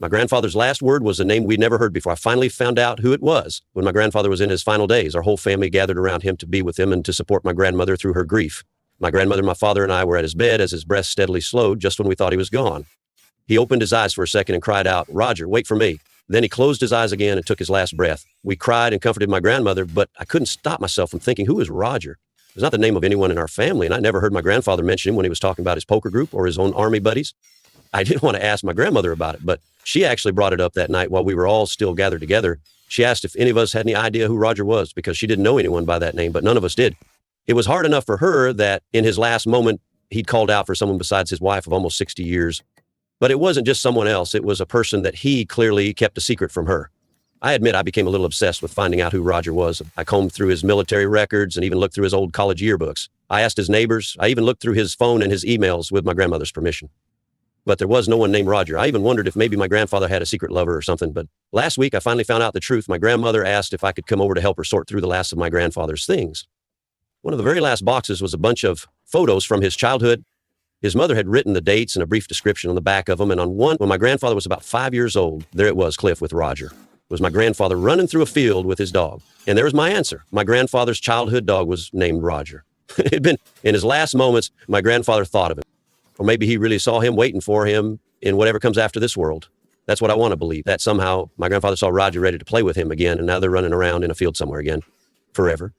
My grandfather's last word was a name we'd never heard before. I finally found out who it was when my grandfather was in his final days. Our whole family gathered around him to be with him and to support my grandmother through her grief. My grandmother, my father, and I were at his bed as his breath steadily slowed just when we thought he was gone. He opened his eyes for a second and cried out, "Roger, wait for me." Then he closed his eyes again and took his last breath. We cried and comforted my grandmother, but I couldn't stop myself from thinking, who is Roger? It was not the name of anyone in our family, and I never heard my grandfather mention him when he was talking about his poker group or his own army buddies. I didn't want to ask my grandmother about it, but she actually brought it up that night while we were all still gathered together. She asked if any of us had any idea who Roger was because she didn't know anyone by that name, but none of us did. It was hard enough for her that in his last moment, he'd called out for someone besides his wife of almost 60 years. But it wasn't just someone else. It was a person that he clearly kept a secret from her. I admit I became a little obsessed with finding out who Roger was. I combed through his military records and even looked through his old college yearbooks. I asked his neighbors. I even looked through his phone and his emails with my grandmother's permission. But there was no one named Roger. I even wondered if maybe my grandfather had a secret lover or something. But last week, I finally found out the truth. My grandmother asked if I could come over to help her sort through the last of my grandfather's things. One of the very last boxes was a bunch of photos from his childhood. His mother had written the dates and a brief description on the back of them. And on one, when my grandfather was about 5 years old, there it was, Cliff, with Roger. It was my grandfather running through a field with his dog. And there was my answer. My grandfather's childhood dog was named Roger. It had been in his last moments, my grandfather thought of him. Or maybe he really saw him waiting for him in whatever comes after this world. That's what I want to believe, that somehow my grandfather saw Roger ready to play with him again, and now they're running around in a field somewhere again, forever.